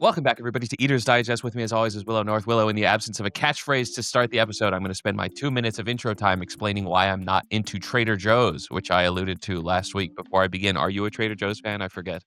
Welcome back, everybody, to Eater's Digest. With me, as always, is Willow North. Willow, in the absence of a catchphrase to start the episode, I'm going to spend my 2 minutes of intro time explaining why I'm not into Trader Joe's, which I alluded to last week. Before I begin, are you a Trader Joe's fan? I forget.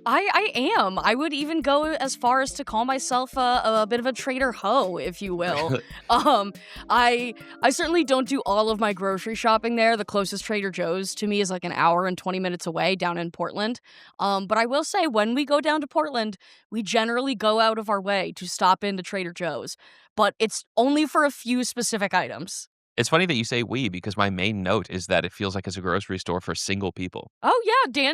I am. I would even go as far as to call myself a bit of a trader hoe, if you will. Really? Um, I certainly don't do all of my grocery shopping there. The closest Trader Joe's to me is like an hour and 20 minutes away down in Portland. But I will say when we go down to Portland, we generally go out of our way to stop into Trader Joe's, but it's only for a few specific items. It's funny that you say we, because my main note is that it feels like it's a grocery store for single people. Oh yeah, I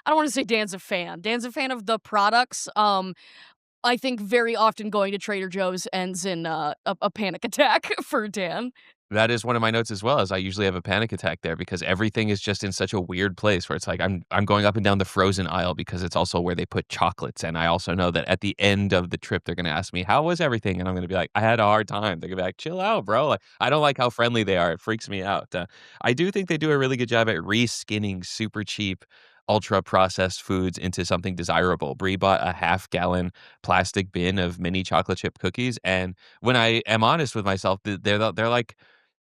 don't want to say Dan's a fan. Dan's a fan of the products. I think very often going to Trader Joe's ends in a panic attack for Dan. That is one of my notes as well, as I usually have a panic attack there because everything is just in such a weird place where it's like I'm going up and down the frozen aisle because it's also where they put chocolates. And I also know that at the end of the trip, they're going to ask me, how was everything? And I'm going to be like, I had a hard time. They're going to be like, chill out, bro. Like, I don't like how friendly they are. It freaks me out. I do think they do a really good job at re-skinning super cheap ultra processed foods into something desirable. Brie bought a half-gallon plastic bin of mini chocolate chip cookies. And when I am honest with myself, they're like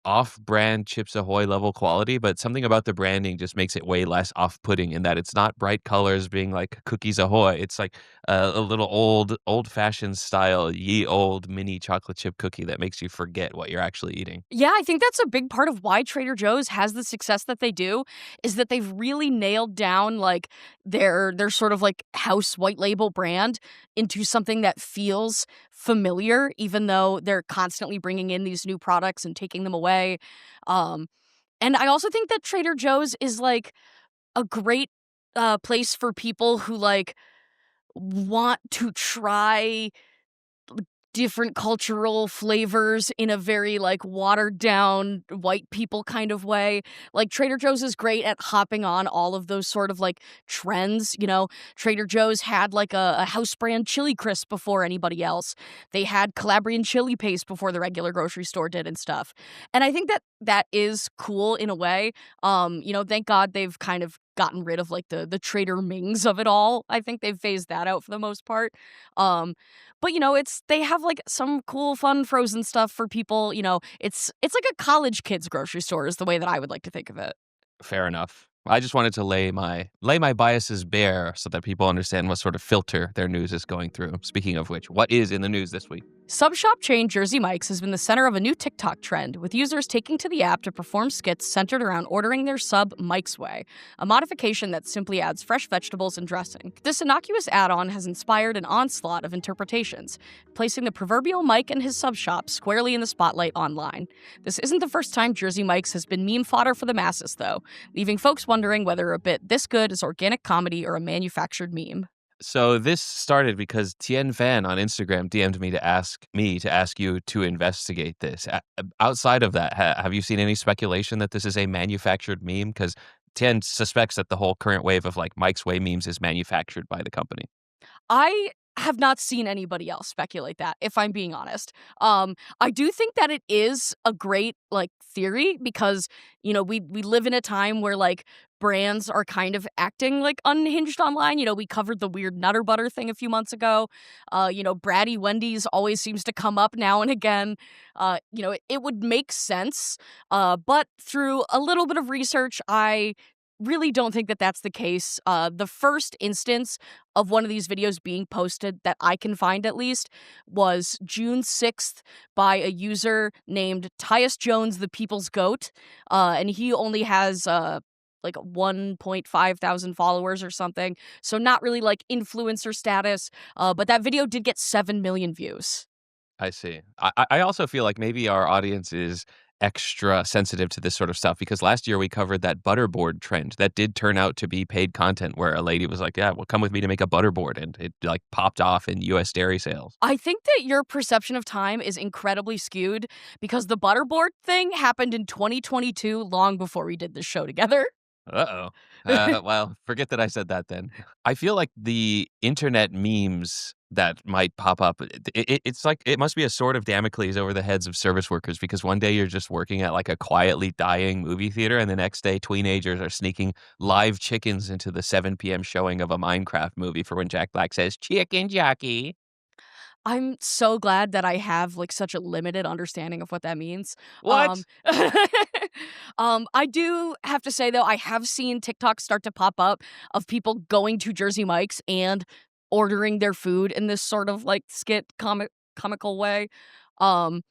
off-brand Chips Ahoy level quality, but something about the branding just makes it way less off-putting in that it's not bright colors being like Cookies Ahoy. It's like a little old-fashioned style, ye old mini chocolate chip cookie that makes you forget what you're actually eating. Yeah, I think that's a big part of why Trader Joe's has the success that they do is that they've really nailed down like their sort of like house white label brand into something that feels familiar, even though they're constantly bringing in these new products and taking them away. Um, and I also think that Trader Joe's is like a great place for people who like want to try different cultural flavors in a very like watered down white people kind of way. Like Trader Joe's is great at hopping on all of those sort of like trends. Trader Joe's had like a house brand chili crisp before anybody else. They had Calabrian chili paste before the regular grocery store did and stuff. And I think that that is cool in a way. Thank God they've kind of gotten rid of like the Trader Mings of it all. I think they've phased that out for the most part. But they have like some cool fun frozen stuff for people. It's like a college kids grocery store is the way that I would like to think of it. Fair enough. I just wanted to lay my biases bare so that people understand what sort of filter their news is going through. Speaking of which, what is in the news this week? Sub shop chain Jersey Mike's has been the center of a new TikTok trend, with users taking to the app to perform skits centered around ordering their sub Mike's Way, a modification that simply adds fresh vegetables and dressing. This innocuous add-on has inspired an onslaught of interpretations, placing the proverbial Mike and his sub shop squarely in the spotlight online. This isn't the first time Jersey Mike's has been meme fodder for the masses, though, leaving folks wondering whether a bit this good is organic comedy or a manufactured meme. So this started because Tien Fan on Instagram DM'd me to ask you to investigate this. Outside of that, have you seen any speculation that this is a manufactured meme? Because Tien suspects that the whole current wave of like Mike's Way memes is manufactured by the company. I have not seen anybody else speculate that, if I'm being honest. I do think that it is a great like theory because, we live in a time where like brands are kind of acting like unhinged online. We covered the weird Nutter Butter thing a few months ago. Bratty Wendy's always seems to come up now and again. It would make sense. But through a little bit of research, I really don't think that that's the case. The first instance of one of these videos being posted that I can find at least was June 6th by a user named Tyus Jones, the People's Goat. And he only has like 1.5 thousand followers or something. So not really like influencer status. But that video did get 7 million views. I see. I also feel like maybe our audience is extra sensitive to this sort of stuff because last year we covered that butterboard trend that did turn out to be paid content where a lady was like, yeah, well, come with me to make a butterboard, and it like popped off in US dairy sales. I think that your perception of time is incredibly skewed because the butterboard thing happened in 2022 long before we did this show together. Uh-oh. Well, forget that I said that then. I feel like the internet memes that might pop up, it's like it must be a sword of Damocles over the heads of service workers because one day you're just working at like a quietly dying movie theater, and the next day teenagers are sneaking live chickens into the 7 p.m. showing of a Minecraft movie for when Jack Black says, "Chicken jockey." I'm so glad that I have, like, such a limited understanding of what that means. What? I do have to say, though, I have seen TikToks start to pop up of people going to Jersey Mike's and ordering their food in this sort of, like, skit comical way. Um,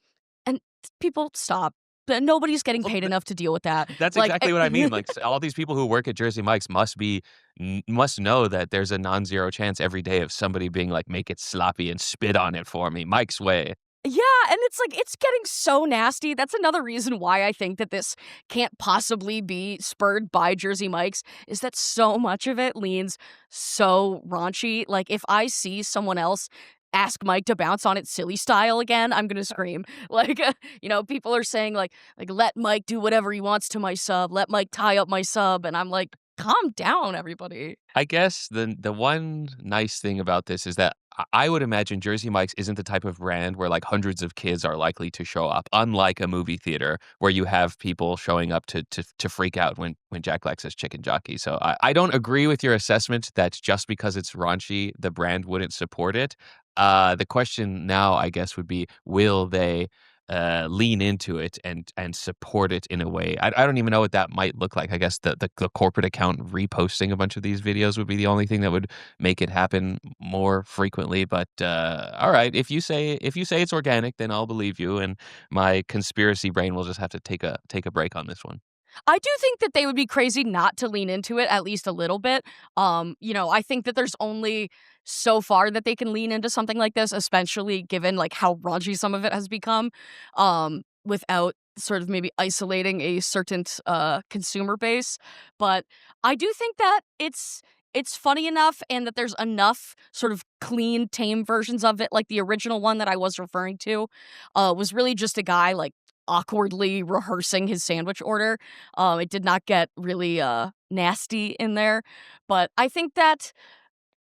and people stop. But nobody's getting Well, paid enough to deal with that. that's Like, exactly what I mean, like, all these people who work at Jersey Mike's must know that there's a non-zero chance every day of somebody being like, "Make it sloppy and spit on it for me, Mike's way." yeah, and it's like, it's getting so nasty. That's another reason why I think that this can't possibly be spurred by Jersey Mike's, is that so much of it leans so raunchy. Like, if I see someone else ask Mike to bounce on it silly style again, I'm gonna scream. Like, people are saying like, "Let Mike do whatever he wants to my sub. Let Mike tie up my sub," and I'm like, "Calm down, everybody." I guess the one nice thing about this is that I would imagine Jersey Mike's isn't the type of brand where, like, hundreds of kids are likely to show up, unlike a movie theater where you have people showing up to freak out when Jack Black says chicken jockey. So I don't agree with your assessment that just because it's raunchy, the brand wouldn't support it. The question now, I guess, would be, will they lean into it and support it in a way. I don't even know what that might look like. I guess the corporate account reposting a bunch of these videos would be the only thing that would make it happen more frequently. But all right, if you say it's organic, then I'll believe you, and my conspiracy brain will just have to take a break on this one. I do think that they would be crazy not to lean into it at least a little bit. I think that there's only so far that they can lean into something like this, especially given like how raunchy some of it has become, without sort of maybe isolating a certain consumer base. But I do think that it's funny enough and that there's enough sort of clean, tame versions of it. Like the original one that I was referring to was really just a guy like awkwardly rehearsing his sandwich order. It did not get really nasty in there, but I think that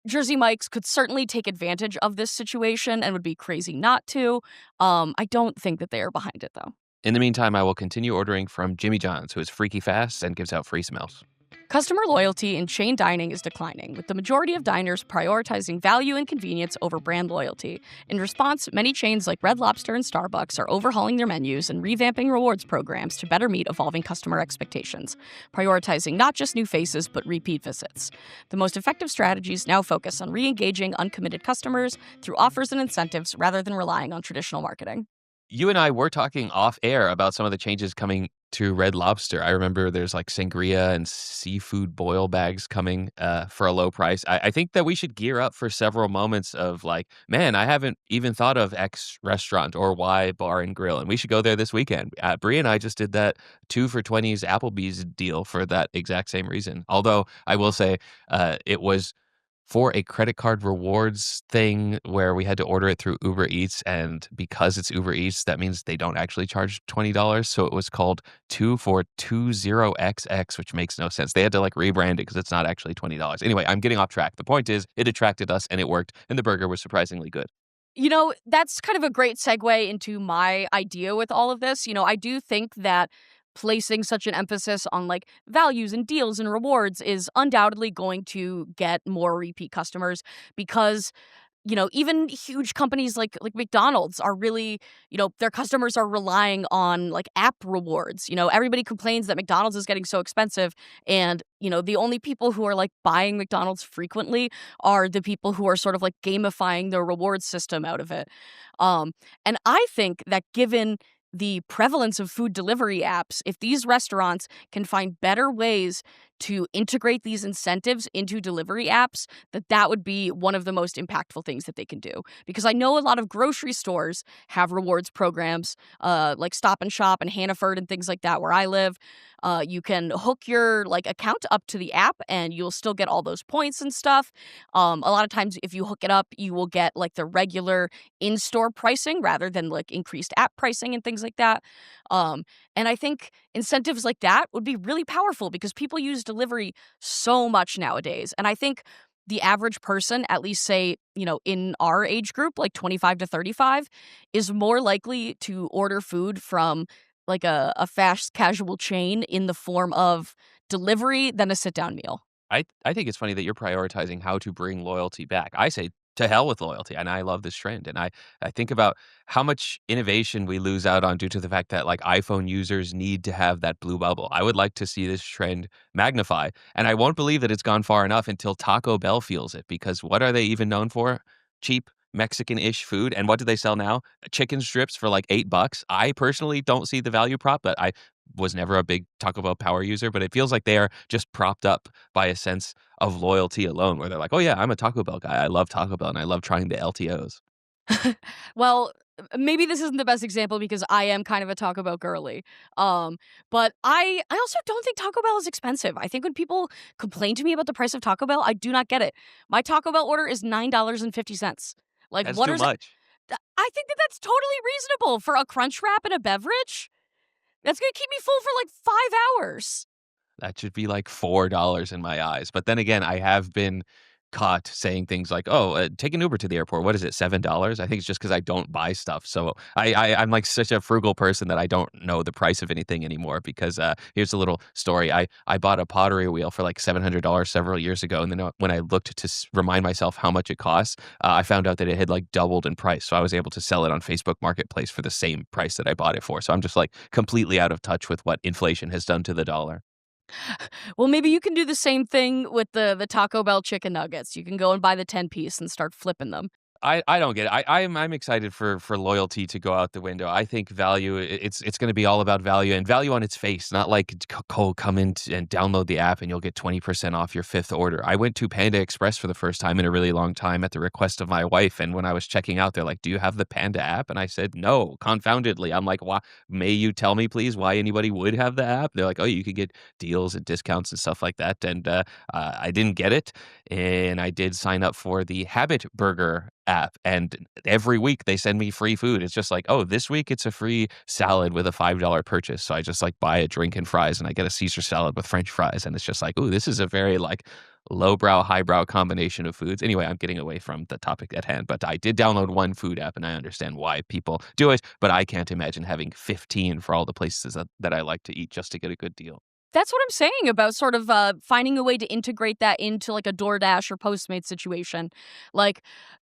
Jersey Mike's could certainly take advantage of this situation and would be crazy not to. I don't think that they are behind it though. In the meantime, I will continue ordering from Jimmy John's, who is freaky fast and gives out free smells. Customer loyalty in chain dining is declining, with the majority of diners prioritizing value and convenience over brand loyalty. In response, many chains like Red Lobster and Starbucks are overhauling their menus and revamping rewards programs to better meet evolving customer expectations, prioritizing not just new faces but repeat visits. The most effective strategies now focus on re-engaging uncommitted customers through offers and incentives rather than relying on traditional marketing. You and I were talking off air about some of the changes coming to Red Lobster. I remember there's like sangria and seafood boil bags coming for a low price. I think that we should gear up for several moments of like, man, I haven't even thought of X restaurant or Y bar and grill, and we should go there this weekend. Brie and I just did that 2 for 20's Applebee's deal for that exact same reason. Although I will say it was for a credit card rewards thing where we had to order it through Uber Eats. And because it's Uber Eats, that means they don't actually charge $20. So it was called 2 for 20XX, which makes no sense. They had to like rebrand it because it's not actually $20. Anyway, I'm getting off track. The point is, it attracted us and it worked. And the burger was surprisingly good. That's kind of a great segue into my idea with all of this. I do think that placing such an emphasis on like values and deals and rewards is undoubtedly going to get more repeat customers because even huge companies like McDonald's are really, their customers are relying on like app rewards. Everybody complains that McDonald's is getting so expensive and, the only people who are like buying McDonald's frequently are the people who are sort of like gamifying the reward system out of it. And I think that given the prevalence of food delivery apps, if these restaurants can find better ways to integrate these incentives into delivery apps, that would be one of the most impactful things that they can do. Because I know a lot of grocery stores have rewards programs, like Stop and Shop and Hannaford and things like that where I live. You can hook your like account up to the app, and you'll still get all those points and stuff. A lot of times, if you hook it up, you will get like the regular in-store pricing rather than like increased app pricing and things like that. And I think incentives like that would be really powerful because people use delivery so much nowadays. And I think the average person, at least say, in our age group, like 25 to 35, is more likely to order food from like a fast casual chain in the form of delivery than a sit down meal. I think it's funny that you're prioritizing how to bring loyalty back. I say to hell with loyalty, and I love this trend. And I think about how much innovation we lose out on due to the fact that like iPhone users need to have that blue bubble. I would like to see this trend magnify, and I won't believe that it's gone far enough until Taco Bell feels it. Because what are they even known for? Cheap Mexican-ish food. And what do they sell now? Chicken strips for like $8. I personally don't see the value prop, but I was never a big Taco Bell power user, but it feels like they are just propped up by a sense of loyalty alone, where they're like, "Oh yeah, I'm a Taco Bell guy. I love Taco Bell and I love trying the LTOs." Well, maybe this isn't the best example because I am kind of a Taco Bell girly. But I also don't think Taco Bell is expensive. I think when people complain to me about the price of Taco Bell, I do not get it. My Taco Bell order is $9.50. Like, That's what too is much. I think that that's totally reasonable for a crunch wrap and a beverage. That's gonna keep me full for like 5 hours. That should be like $4 in my eyes. But then again, I have been caught saying things like, "Oh, take an Uber to the airport. What is it, $7?" I think it's just because I don't buy stuff. So I'm like such a frugal person that I don't know the price of anything anymore. Because here's a little story. I bought a pottery wheel for like $700 several years ago, and then when I looked to remind myself how much it costs, I found out that it had like doubled in price. So I was able to sell it on Facebook Marketplace for the same price that I bought it for. So I'm just like completely out of touch with what inflation has done to the dollar. Well, maybe you can do the same thing with the Taco Bell chicken nuggets. You can go and buy the 10-piece and start flipping them. I don't get it. I'm excited for loyalty to go out the window. I think value it's going to be all about value, and value on its face, not like come in and download the app and you'll get 20% off your fifth order. I went to Panda Express for the first time in a really long time at the request of my wife, and when I was checking out, they're like, "Do you have the Panda app?" And I said, "No," confoundedly. I'm like, "Why? May you tell me, please, why anybody would have the app?" They're like, "Oh, you could get deals and discounts and stuff like that." And I didn't get it, and I did sign up for the Habit Burger app, and every week they send me free food. It's just like, "Oh, this week it's a free salad with a $5 purchase." So I just like buy a drink and fries, and I get a Caesar salad with French fries, and it's just like, "Ooh, this is a very like lowbrow, highbrow combination of foods." Anyway, I'm getting away from the topic at hand, but I did download one food app, and I understand why people do it, but I can't imagine having 15 for all the places that I like to eat just to get a good deal. That's what I'm saying about sort of finding a way to integrate that into like a DoorDash or Postmates situation. Like,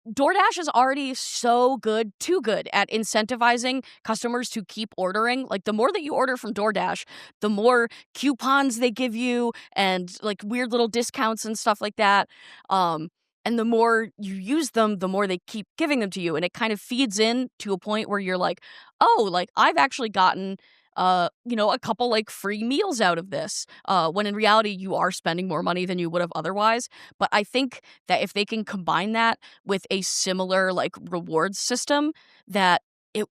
DoorDash is already so good, too good at incentivizing customers to keep ordering. Like, the more that you order from DoorDash, the more coupons they give you and like weird little discounts and stuff like that. And the more you use them, the more they keep giving them to you. And it kind of feeds in to a point where you're like, oh, like I've actually gotten a couple like free meals out of this. When in reality you are spending more money than you would have otherwise. But I think that if they can combine that with a similar like rewards system, that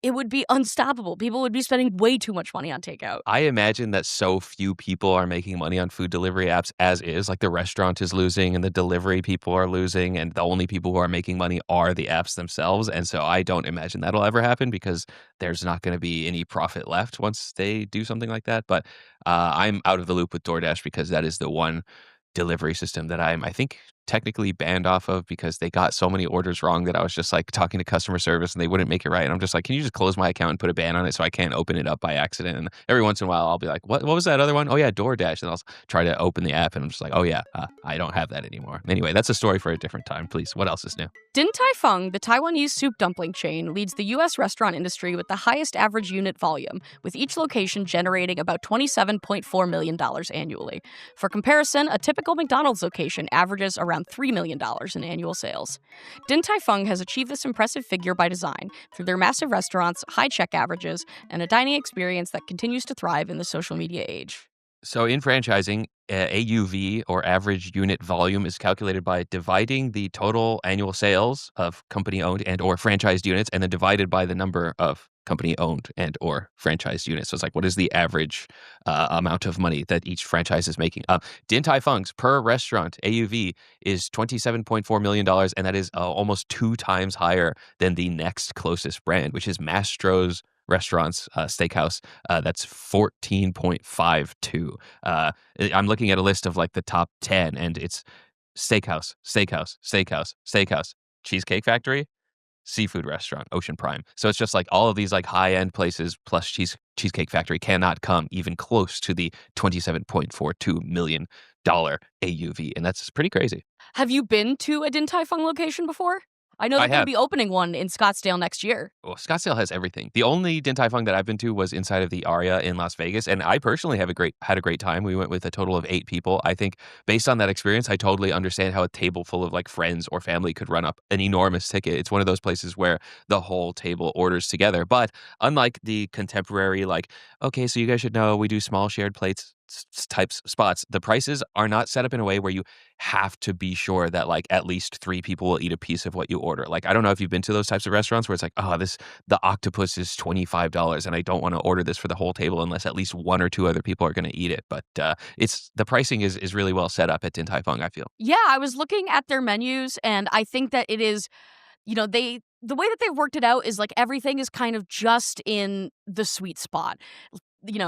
it would be unstoppable. People would be spending way too much money on takeout. I imagine that so few people are making money on food delivery apps as is. Like the restaurant is losing and the delivery people are losing, and the only people who are making money are the apps themselves. And so I don't imagine that'll ever happen because there's not going to be any profit left once they do something like that. But I'm out of the loop with DoorDash because that is the one delivery system that I think, technically banned off of because they got so many orders wrong that I was just like talking to customer service and they wouldn't make it right. And I'm just like, "Can you just close my account and put a ban on it so I can't open it up by accident?" And every once in a while, I'll be like, "What was that other one? Oh yeah, DoorDash." And I'll try to open the app and I'm just like, "Oh yeah, I don't have that anymore." Anyway, that's a story for a different time. Please, what else is new? Din Tai Fung, the Taiwanese soup dumpling chain, leads the U.S. restaurant industry with the highest average unit volume, with each location generating about $27.4 million annually. For comparison, a typical McDonald's location averages around $3 million in annual sales. Din Tai Fung has achieved this impressive figure by design through their massive restaurants, high check averages, and a dining experience that continues to thrive in the social media age. So in franchising, AUV, or average unit volume, is calculated by dividing the total annual sales of company-owned and or franchised units and then divided by the number of company owned and or franchised units. So it's like, what is the average amount of money that each franchise is making? Din Tai Fung's per restaurant AUV is $27.4 million, and that is almost 2 times higher than the next closest brand, which is Mastro's Restaurants Steakhouse. That's 14.52. I'm looking at a list of like the top 10, and it's Steakhouse, Steakhouse, Steakhouse, Steakhouse, Cheesecake Factory, seafood restaurant, Ocean Prime. So it's just like all of these like high end places plus Cheesecake Factory cannot come even close to the $27.42 million AUV, and that's pretty crazy. Have you been to a Din Tai Fung location before? I know I they're going to have. be opening one in Scottsdale next year. Well, Scottsdale has everything. The only Din Tai Fung that I've been to was inside of the Aria in Las Vegas, and I personally had a great time. We went with a total of 8 people. I think based on that experience, I totally understand how a table full of like friends or family could run up an enormous ticket. It's one of those places where the whole table orders together. But unlike the contemporary, like, okay, so you guys should know we do small shared plates types spots, the prices are not set up in a way where you have to be sure that like at least 3 people will eat a piece of what you order. Like, I don't know if you've been to those types of restaurants where it's like, oh, the octopus is $25 and I don't want to order this for the whole table unless at least 1 or 2 other people are going to eat it. But it's the pricing is really well set up at Din Tai Fung, I feel. Yeah, I was looking at their menus, and I think that it is, the way that they've worked it out is like everything is kind of just in the sweet spot.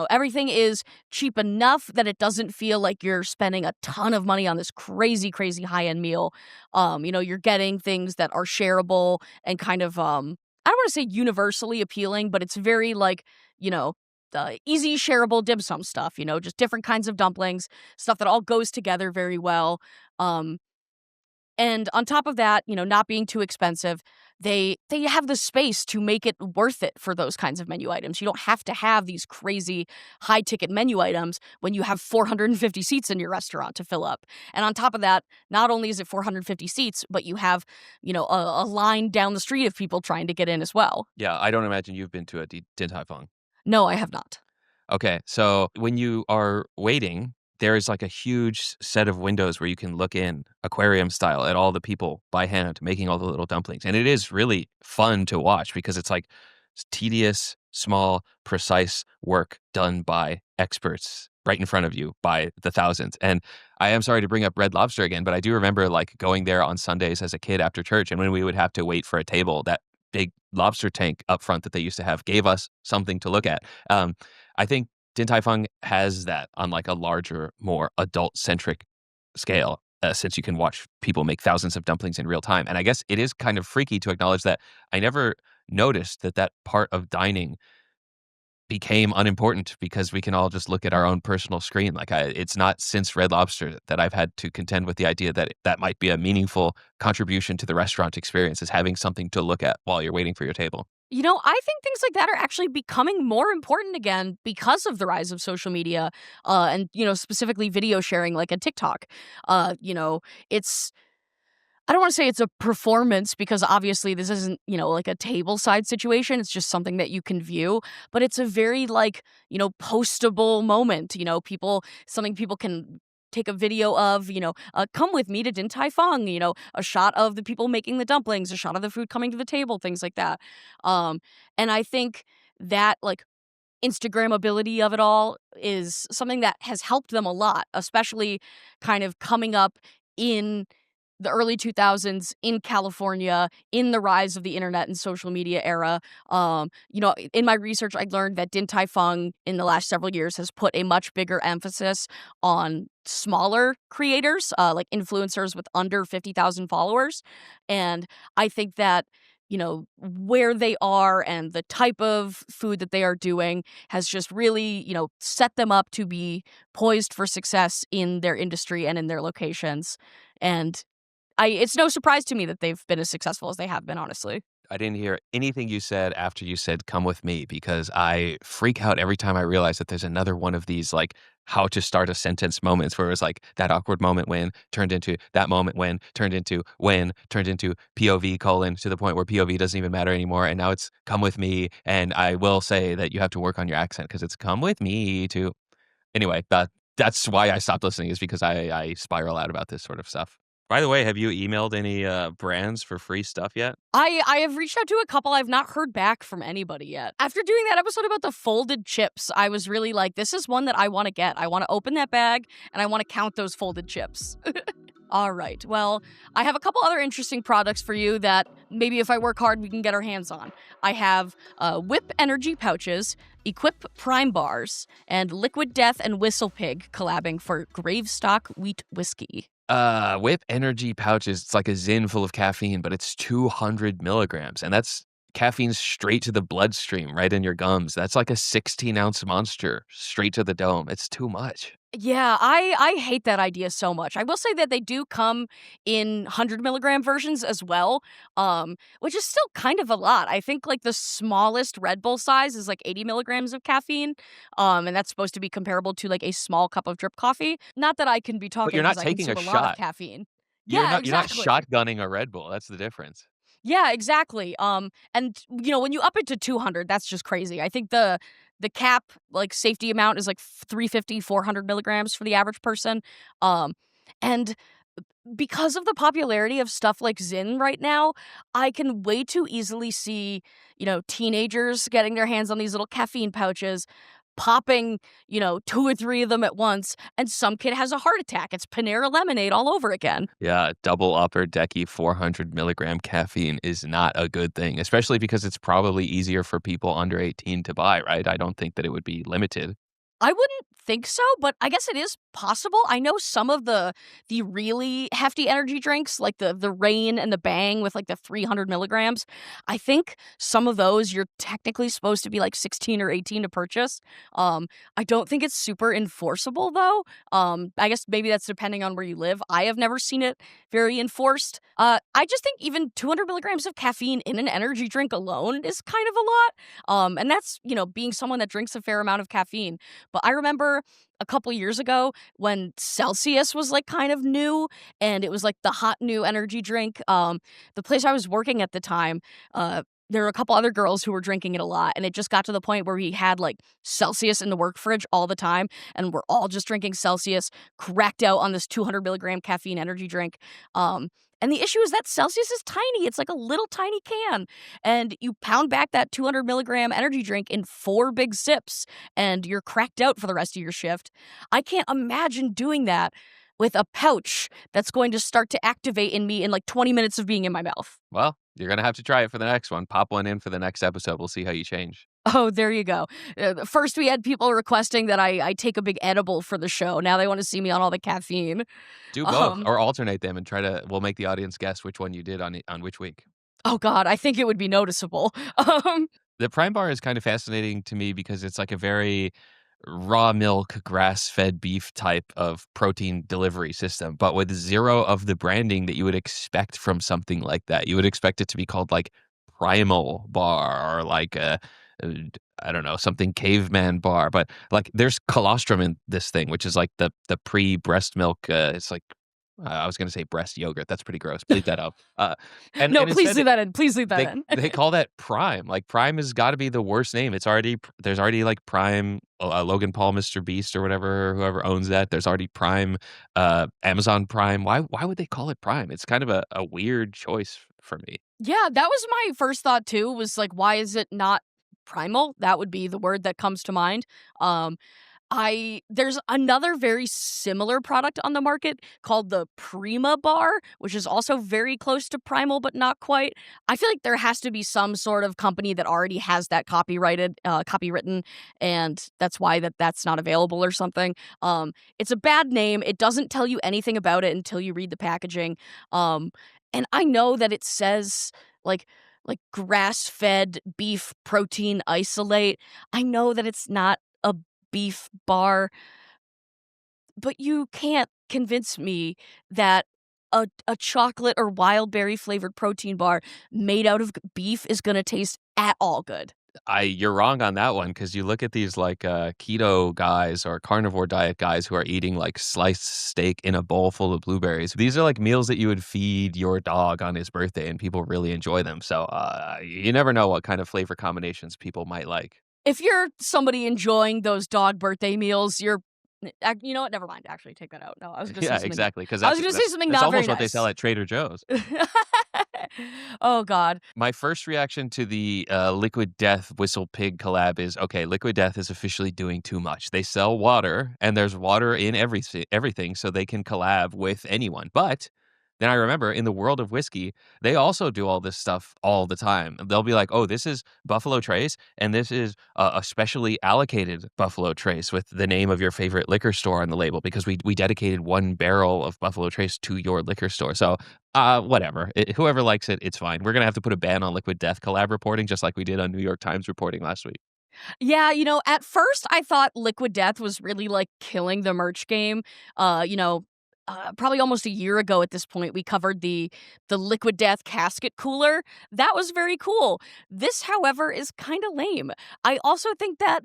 Everything is cheap enough that it doesn't feel like you're spending a ton of money on this crazy, crazy high-end meal. You're getting things that are shareable and kind of, I don't want to say universally appealing, but it's very like, the easy shareable dim sum stuff, just different kinds of dumplings, stuff that all goes together very well. Um, and on top of that, not being too expensive, they have the space to make it worth it for those kinds of menu items. You don't have to have these crazy high ticket menu items when you have 450 seats in your restaurant to fill up. And on top of that, not only is it 450 seats, but you have, a line down the street of people trying to get in as well. Yeah, I don't imagine you've been to a Din Tai Fung. No, I have not. Okay, so when you are waiting, there is like a huge set of windows where you can look in aquarium style at all the people by hand making all the little dumplings. And it is really fun to watch because it's like tedious, small, precise work done by experts right in front of you by the thousands. And I am sorry to bring up Red Lobster again, but I do remember like going there on Sundays as a kid after church. And when we would have to wait for a table, that big lobster tank up front that they used to have gave us something to look at. I think Din Tai Fung has that on like a larger, more adult-centric scale, since you can watch people make thousands of dumplings in real time. And I guess it is kind of freaky to acknowledge that I never noticed that part of dining became unimportant because we can all just look at our own personal screen. Like it's not since Red Lobster that I've had to contend with the idea that that might be a meaningful contribution to the restaurant experience, is having something to look at while you're waiting for your table. I think things like that are actually becoming more important again because of the rise of social media, and specifically video sharing like a TikTok. It's, I don't want to say it's a performance because obviously this isn't, like a table side situation. It's just something that you can view, but it's a very like, postable moment, something people can take a video of, come with me to Din Tai Fung, a shot of the people making the dumplings, a shot of the food coming to the table, things like that. And I think that like Instagrammability of it all is something that has helped them a lot, especially kind of coming up in the early 2000s in California, in the rise of the internet and social media era. In my research, I learned that Din Tai Fung in the last several years has put a much bigger emphasis on smaller creators, like influencers with under 50,000 followers. And I think that where they are and the type of food that they are doing has just really, set them up to be poised for success in their industry and in their locations. And it's no surprise to me that they've been as successful as they have been, honestly. I didn't hear anything you said after you said "come with me" because I freak out every time I realize that there's another one of these like how to start a sentence moments where it was like that awkward moment when turned into that moment when turned into POV colon to the point where POV doesn't even matter anymore, and now it's "come with me." And I will say that you have to work on your accent because it's "come with me" too. Anyway, that's why I stopped listening, is because I spiral out about this sort of stuff. By the way, have you emailed any brands for free stuff yet? I have reached out to a couple. I've not heard back from anybody yet. After doing that episode about the folded chips, I was really like, this is one that I want to get. I want to open that bag and I want to count those folded chips. All right. Well, I have a couple other interesting products for you that maybe if I work hard, we can get our hands on. I have Whip Energy pouches, Equip Prime bars, and Liquid Death and Whistle Pig collabing for Gravestock Wheat Whiskey. Whip energy pouches, it's like a Zyn full of caffeine, but it's 200 milligrams. And that's caffeine straight to the bloodstream, right in your gums. That's like a 16-ounce monster straight to the dome. It's too much. Yeah, I hate that idea so much. I will say that they do come in 100 milligram versions as well, which is still kind of a lot. I think like the smallest Red Bull size is like 80 milligrams of caffeine, and that's supposed to be comparable to like a small cup of drip coffee. Not that I can be But talking you're not because I taking a consume a lot of shot. caffeine. You're Yeah, not exactly. shotgunning a Red Bull. That's the difference. Yeah, exactly. And when you up it to 200, that's just crazy. I think the cap like safety amount is like 350, 400 milligrams for the average person. And because of the popularity of stuff like Zyn right now, I can way too easily see, teenagers getting their hands on these little caffeine pouches, popping, two or three of them at once, and some kid has a heart attack. It's Panera Lemonade all over again. Yeah, double upper decky 400 milligram caffeine is not a good thing, especially because it's probably easier for people under 18 to buy, right? I don't think that it would be limited. I wouldn't think so, but I guess it is possible. I know some of the really hefty energy drinks, like the Rain and the Bang with like the 300 milligrams. I think some of those you're technically supposed to be like 16 or 18 to purchase. I don't think it's super enforceable though. I guess maybe that's depending on where you live. I have never seen it very enforced. I just think even 200 milligrams of caffeine in an energy drink alone is kind of a lot. And that's being someone that drinks a fair amount of caffeine. But I remember a couple years ago when Celsius was like kind of new and it was like the hot new energy drink. The place I was working at the time, there were a couple other girls who were drinking it a lot, and it just got to the point where we had like Celsius in the work fridge all the time, and we're all just drinking Celsius, cracked out on this 200 milligram caffeine energy drink. And the issue is that Celsius is tiny. It's like a little tiny can. And you pound back that 200 milligram energy drink in 4 big sips, and you're cracked out for the rest of your shift. I can't imagine doing that with a pouch that's going to start to activate in me in like 20 minutes of being in my mouth. Well, you're going to have to try it for the next one. Pop one in for the next episode. We'll see how you change. Oh, there you go. First, we had people requesting that I take a big edible for the show. Now they want to see me on all the caffeine. Do both or alternate them and we'll make the audience guess which one you did on which week. Oh, God, I think it would be noticeable. The Prime Bar is kind of fascinating to me because it's like a very raw milk, grass-fed beef type of protein delivery system, but with zero of the branding that you would expect from something like that. You would expect it to be called like Primal Bar or like I don't know, something caveman bar, but like there's colostrum in this thing, which is like the pre-breast milk. It's like I was going to say breast yogurt. That's pretty gross. Bleep that out. No, and please instead leave that in. Please leave that in. they call that Prime. Like Prime has got to be the worst name. There's already like Prime, Logan Paul, Mr. Beast or whatever, whoever owns that. There's already Prime, Amazon Prime. Why would they call it Prime? It's kind of a weird choice for me. Yeah, that was my first thought too, was like, why is it not primal? That would be the word that comes to mind. There's another very similar product on the market called the Prima Bar, which is also very close to Primal, but not quite. I feel like there has to be some sort of company that already has that copywritten, and that's why that's not available or something. It's a bad name. It doesn't tell you anything about it until you read the packaging. And I know that it says like grass-fed beef protein isolate. I know that it's not a beef bar, but you can't convince me that a chocolate or wild berry flavored protein bar made out of beef is going to taste at all good. You're wrong on that one because you look at these like keto guys or carnivore diet guys who are eating like sliced steak in a bowl full of blueberries. These are like meals that you would feed your dog on his birthday, and people really enjoy them. So you never know what kind of flavor combinations people might like. If you're somebody enjoying those dog birthday meals, you're You know what? Never mind. Actually, take that out. No, I was gonna say Yeah, something. exactly. Because I was gonna say something that's not very almost what they sell nice. at Trader Joe's. Oh God. My first reaction to the Liquid Death Whistle Pig collab is okay, Liquid Death is officially doing too much. They sell water, and there's water in everything, so they can collab with anyone. But then I remember in the world of whiskey, they also do all this stuff all the time. They'll be like, oh, this is Buffalo Trace, and this is a specially allocated Buffalo Trace with the name of your favorite liquor store on the label because we dedicated one barrel of Buffalo Trace to your liquor store. So whatever. Whoever likes it, it's fine. We're gonna have to put a ban on Liquid Death collab reporting, just like we did on New York Times reporting last week. Yeah, at first I thought Liquid Death was really like killing the merch game. Probably almost a year ago at this point, we covered the Liquid Death casket cooler. That was very cool. This, however, is kind of lame. I also think that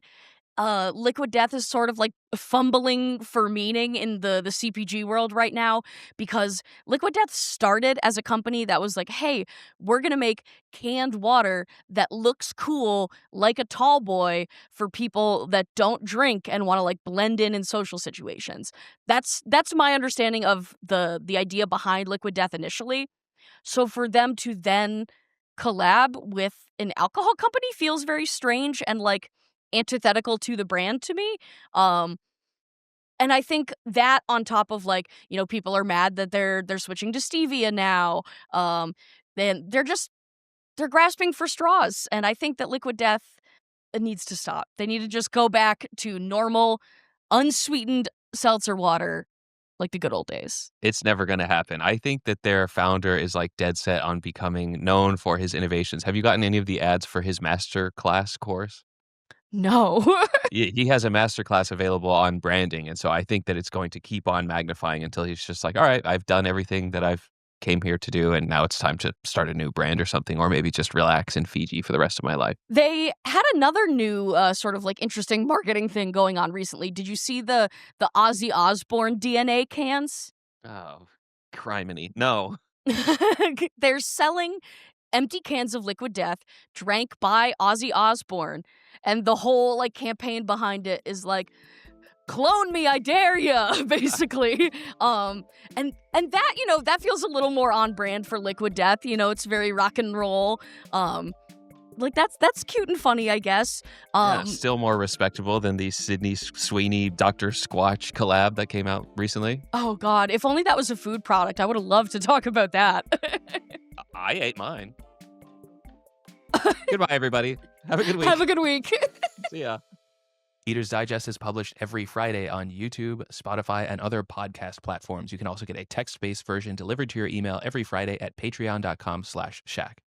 Liquid Death is sort of like fumbling for meaning in the CPG world right now because Liquid Death started as a company that was like, hey, we're going to make canned water that looks cool like a tall boy for people that don't drink and want to like blend in social situations. That's my understanding of the idea behind Liquid Death initially. So for them to then collab with an alcohol company feels very strange and like antithetical to the brand to me. Um and I think that on top of like, people are mad that they're switching to stevia now. Then they're grasping for straws and I think that Liquid Death needs to stop. They need to just go back to normal unsweetened seltzer water like the good old days. It's never gonna happen. I think that their founder is like dead set on becoming known for his innovations. Have you gotten any of the ads for his master class course? No. He has a master class available on branding, and so I think that it's going to keep on magnifying until he's just like, "All right, I've done everything that I've came here to do, and now it's time to start a new brand or something, or maybe just relax in Fiji for the rest of my life." They had another new sort of like interesting marketing thing going on recently. Did you see the Ozzy Osbourne DNA cans? Oh, criminy. No. They're selling empty cans of Liquid Death drank by Ozzy Osbourne, and the whole like campaign behind it is like clone me, I dare ya, basically. And that, that feels a little more on brand for Liquid Death. It's very rock and roll. Like that's cute and funny, I guess. Yeah, still more respectable than the Sydney Sweeney Dr. Squatch collab that came out recently. Oh God, if only that was a food product, I would have loved to talk about that. I ate mine. Goodbye, everybody. Have a good week. Have a good week. See ya. Eater's Digest is published every Friday on YouTube, Spotify, and other podcast platforms. You can also get a text-based version delivered to your email every Friday at patreon.com/shack.